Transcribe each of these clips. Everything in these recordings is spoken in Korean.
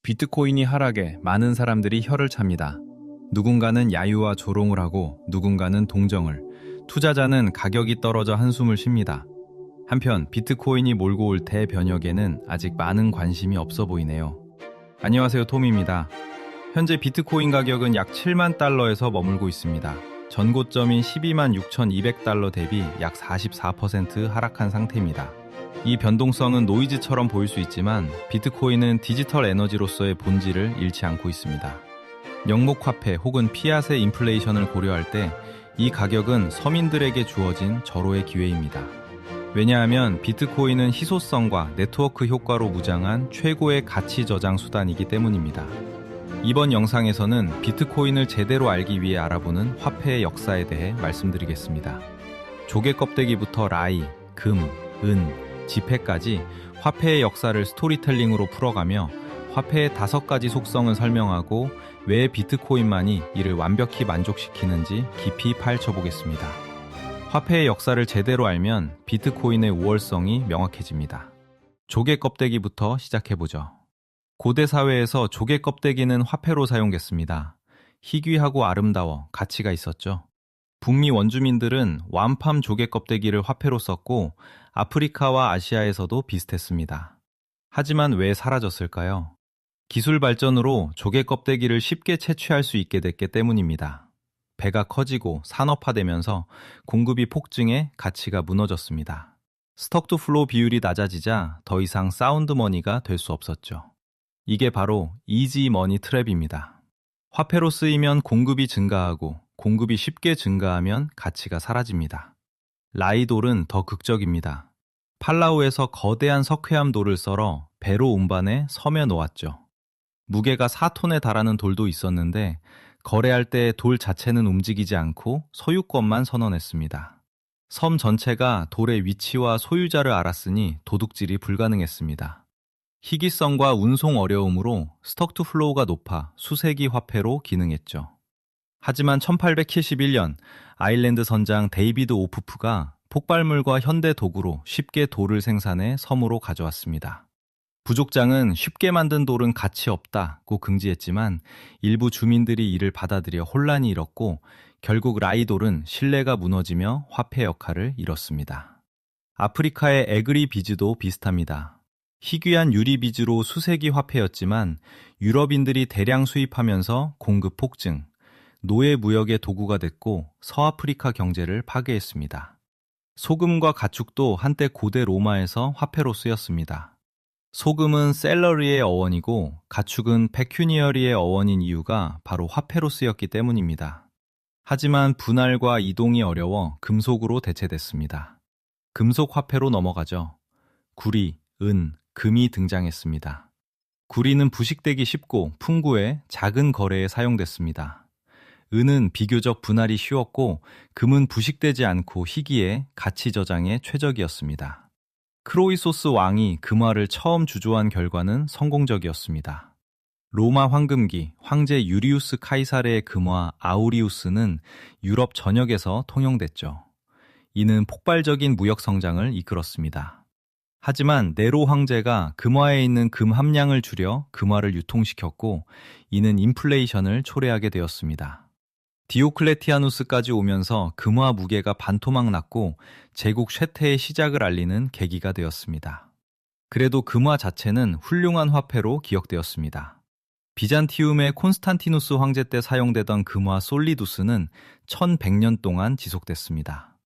비트코인이 하락에 많은 사람들이 혀를 찹니다. 누군가는 야유와 조롱을 하고 누군가는 동정을, 투자자는 가격이 떨어져 한숨을 쉽니다. 한편 비트코인이 몰고 올 대변혁에는 아직 많은 관심이 없어 보이네요. 안녕하세요, 톰입니다. 현재 비트코인 가격은 약 7만 달러에서 머물고 있습니다. 전고점인 12만 6,200달러 대비 약 44% 하락한 상태입니다. 이 변동성은 노이즈처럼 보일 수 있지만 비트코인은 디지털 에너지로서의 본질을 잃지 않고 있습니다. 영목화폐 혹은 피앗의 인플레이션을 고려할 때 이 가격은 서민들에게 주어진 절호의 기회입니다. 왜냐하면 비트코인은 희소성과 네트워크 효과로 무장한 최고의 가치 저장 수단이기 때문입니다. 이번 영상에서는 비트코인을 제대로 알기 위해 알아보는 화폐의 역사에 대해 말씀드리겠습니다. 조개 껍데기부터 라이, 금, 은, 지폐까지 화폐의 역사를 스토리텔링으로 풀어가며 화폐의 5가지 속성을 설명하고 왜 비트코인만이 이를 완벽히 만족시키는지 깊이 파헤쳐보겠습니다. 화폐의 역사를 제대로 알면 비트코인의 우월성이 명확해집니다. 조개 껍데기부터 시작해보죠. 고대 사회에서 조개 껍데기는 화폐로 사용됐습니다. 희귀하고 아름다워 가치가 있었죠. 북미 원주민들은 완팜 조개 껍데기를 화폐로 썼고 아프리카와 아시아에서도 비슷했습니다. 하지만 왜 사라졌을까요? 기술 발전으로 조개 껍데기를 쉽게 채취할 수 있게 됐기 때문입니다. 배가 커지고 산업화되면서 공급이 폭증해 가치가 무너졌습니다. 스톡 투 플로우 비율이 낮아지자 더 이상 사운드 머니가 될 수 없었죠. 이게 바로 이지 머니 트랩입니다. 화폐로 쓰이면 공급이 증가하고 공급이 쉽게 증가하면 가치가 사라집니다. 라이돌은 더 극적입니다. 팔라우에서 거대한 석회암 돌을 썰어 배로 운반해 섬에 놓았죠. 무게가 4톤에 달하는 돌도 있었는데 거래할 때 돌 자체는 움직이지 않고 소유권만 선언했습니다. 섬 전체가 돌의 위치와 소유자를 알았으니 도둑질이 불가능했습니다. 희귀성과 운송 어려움으로 스톡 투 플로우가 높아 수세기 화폐로 기능했죠. 하지만 1871년 아일랜드 선장 데이비드 오프프가 폭발물과 현대 도구로 쉽게 돌을 생산해 섬으로 가져왔습니다. 부족장은 쉽게 만든 돌은 가치 없다고 긍지했지만 일부 주민들이 이를 받아들여 혼란이 일었고 결국 라이돌은 신뢰가 무너지며 화폐 역할을 잃었습니다. 아프리카의 에그리 비즈도 비슷합니다. 희귀한 유리 비즈로 수세기 화폐였지만 유럽인들이 대량 수입하면서 공급 폭증, 노예 무역의 도구가 됐고 서아프리카 경제를 파괴했습니다. 소금과 가축도 한때 고대 로마에서 화폐로 쓰였습니다. 소금은 셀러리의 어원이고 가축은 페큐니어리의 어원인 이유가 바로 화폐로 쓰였기 때문입니다. 하지만 분할과 이동이 어려워 금속으로 대체됐습니다. 금속 화폐로 넘어가죠. 구리, 은, 금이 등장했습니다. 구리는 부식되기 쉽고 풍부해 작은 거래에 사용됐습니다. 은은 비교적 분할이 쉬웠고 금은 부식되지 않고 희귀해 가치 저장에 최적이었습니다. 크로이소스 왕이 금화를 처음 주조한 결과는 성공적이었습니다. 로마 황금기 황제 유리우스 카이사르의 금화 아우리우스는 유럽 전역에서 통용됐죠. 이는 폭발적인 무역 성장을 이끌었습니다. 하지만 네로 황제가 금화에 있는 금 함량을 줄여 금화를 유통시켰고 이는 인플레이션을 초래하게 되었습니다. 디오클레티아누스까지 오면서 금화 무게가 반토막 났고 제국 쇠퇴의 시작을 알리는 계기가 되었습니다. 그래도 금화 자체는 훌륭한 화폐로 기억되었습니다. 비잔티움의 콘스탄티누스 황제 때 사용되던 금화 솔리두스는 1100년 동안 지속됐습니다.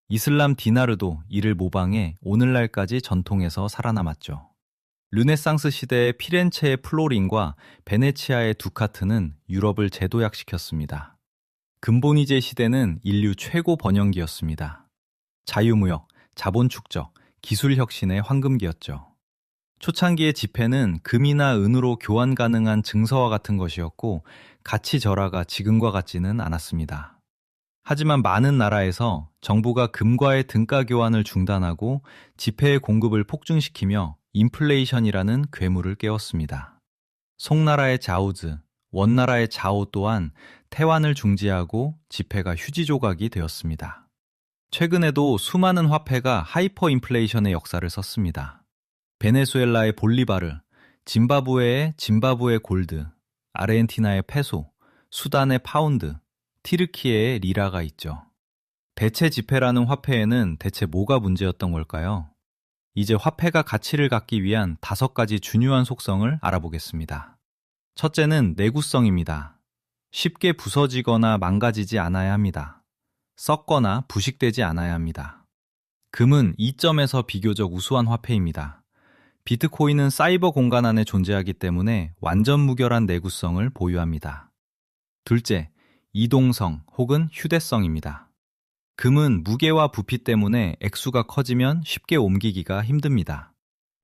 이슬람 디나르도 이를 모방해 오늘날까지 전통에서 살아남았죠. 르네상스 시대의 피렌체의 플로린과 베네치아의 두카트는 유럽을 재도약시켰습니다. 금보니제 시대는 인류 최고 번영기였습니다. 자유무역, 자본축적, 기술혁신의 황금기였죠. 초창기의 지폐는 금이나 은으로 교환 가능한 증서와 같은 것이었고 가치 절하가 지금과 같지는 않았습니다. 하지만 많은 나라에서 정부가 금과의 등가 교환을 중단하고 지폐의 공급을 폭증시키며 인플레이션이라는 괴물을 깨웠습니다. 송나라의 자오즈, 원나라의 자오 또한 태환을 중지하고 지폐가 휴지 조각이 되었습니다. 최근에도 수많은 화폐가 하이퍼 인플레이션의 역사를 썼습니다. 베네수엘라의 볼리바르, 짐바브웨의 짐바브웨 골드, 아르헨티나의 페소, 수단의 파운드, 티르키예의 리라가 있죠. 대체 지폐라는 화폐에는 대체 뭐가 문제였던 걸까요? 이제 화폐가 가치를 갖기 위한 5가지 중요한 속성을 알아보겠습니다. 첫째는 내구성입니다. 쉽게 부서지거나 망가지지 않아야 합니다. 썩거나 부식되지 않아야 합니다. 금은 이점에서 비교적 우수한 화폐입니다. 비트코인은 사이버 공간 안에 존재하기 때문에 완전 무결한 내구성을 보유합니다. 둘째, 이동성 혹은 휴대성입니다. 금은 무게와 부피 때문에 액수가 커지면 쉽게 옮기기가 힘듭니다.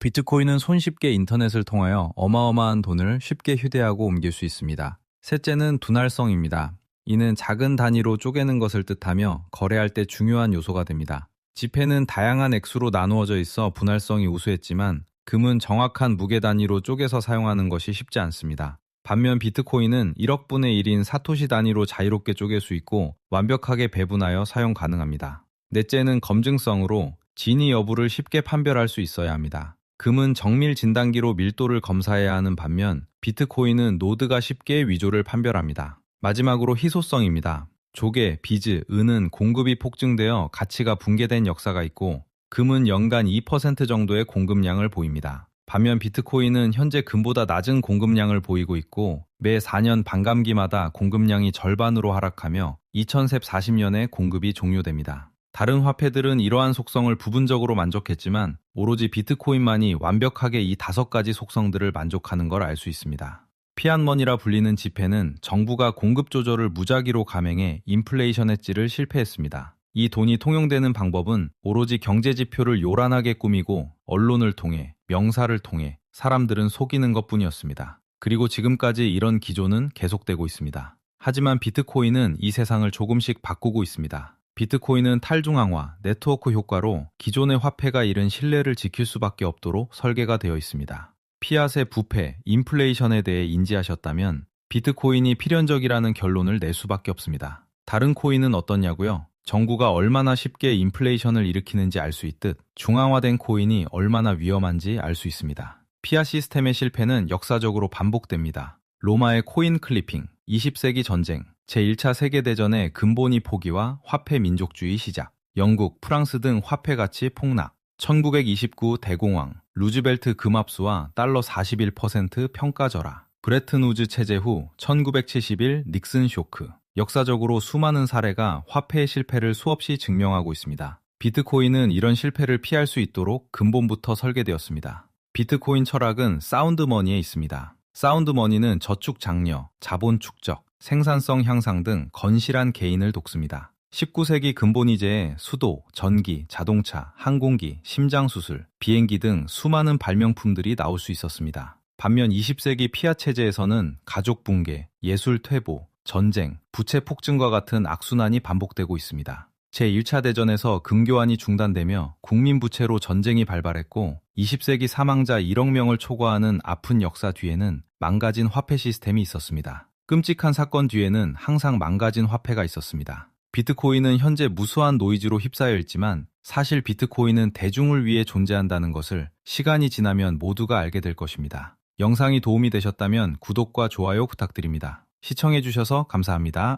비트코인은 손쉽게 인터넷을 통하여 어마어마한 돈을 쉽게 휴대하고 옮길 수 있습니다. 셋째는 분할성입니다. 이는 작은 단위로 쪼개는 것을 뜻하며 거래할 때 중요한 요소가 됩니다. 지폐는 다양한 액수로 나누어져 있어 분할성이 우수했지만 금은 정확한 무게 단위로 쪼개서 사용하는 것이 쉽지 않습니다. 반면 비트코인은 1억 분의 1인 사토시 단위로 자유롭게 쪼갤 수 있고 완벽하게 배분하여 사용 가능합니다. 넷째는 검증성으로 진위 여부를 쉽게 판별할 수 있어야 합니다. 금은 정밀 진단기로 밀도를 검사해야 하는 반면 비트코인은 노드가 쉽게 위조를 판별합니다. 마지막으로 희소성입니다. 조개, 비즈, 은은 공급이 폭증되어 가치가 붕괴된 역사가 있고 금은 연간 2% 정도의 공급량을 보입니다. 반면 비트코인은 현재 금보다 낮은 공급량을 보이고 있고 매 4년 반감기마다 공급량이 절반으로 하락하며 2140년에 공급이 종료됩니다. 다른 화폐들은 이러한 속성을 부분적으로 만족했지만 오로지 비트코인만이 완벽하게 이 5가지 속성들을 만족하는 걸 알 수 있습니다. 피앗머니라 불리는 지폐는 정부가 공급 조절을 무작위로 감행해 인플레이션 해지를 실패했습니다. 이 돈이 통용되는 방법은 오로지 경제지표를 요란하게 꾸미고 언론을 통해, 명사를 통해 사람들은 속이는 것뿐이었습니다. 그리고 지금까지 이런 기조는 계속되고 있습니다. 하지만 비트코인은 이 세상을 조금씩 바꾸고 있습니다. 비트코인은 탈중앙화, 네트워크 효과로 기존의 화폐가 잃은 신뢰를 지킬 수밖에 없도록 설계가 되어 있습니다. 피앗의 부패, 인플레이션에 대해 인지하셨다면 비트코인이 필연적이라는 결론을 낼 수밖에 없습니다. 다른 코인은 어떻냐고요? 정부가 얼마나 쉽게 인플레이션을 일으키는지 알 수 있듯 중앙화된 코인이 얼마나 위험한지 알 수 있습니다. 피앗 시스템의 실패는 역사적으로 반복됩니다. 로마의 코인 클리핑, 20세기 전쟁, 제1차 세계대전의 근본위 포기와 화폐 민족주의 시작, 영국, 프랑스 등 화폐 가치 폭락, 1929 대공황, 루즈벨트 금압수와 달러 41% 평가절하, 브레튼 우즈 체제 후 1971 닉슨 쇼크. 역사적으로 수많은 사례가 화폐의 실패를 수없이 증명하고 있습니다. 비트코인은 이런 실패를 피할 수 있도록 근본부터 설계되었습니다. 비트코인 철학은 사운드머니에 있습니다. 사운드머니는 저축 장려, 자본 축적, 생산성 향상 등 건실한 개인을 돕습니다. 19세기 근본이제에 수도, 전기, 자동차, 항공기, 심장수술, 비행기 등 수많은 발명품들이 나올 수 있었습니다. 반면 20세기 피앗 체제에서는 가족 붕괴, 예술 퇴보, 전쟁, 부채 폭증과 같은 악순환이 반복되고 있습니다. 제1차 대전에서 금교환이 중단되며 국민 부채로 전쟁이 발발했고 20세기 사망자 1억 명을 초과하는 아픈 역사 뒤에는 망가진 화폐 시스템이 있었습니다. 끔찍한 사건 뒤에는 항상 망가진 화폐가 있었습니다. 비트코인은 현재 무수한 노이즈로 휩싸여 있지만 사실 비트코인은 대중을 위해 존재한다는 것을 시간이 지나면 모두가 알게 될 것입니다. 영상이 도움이 되셨다면 구독과 좋아요 부탁드립니다. 시청해주셔서 감사합니다.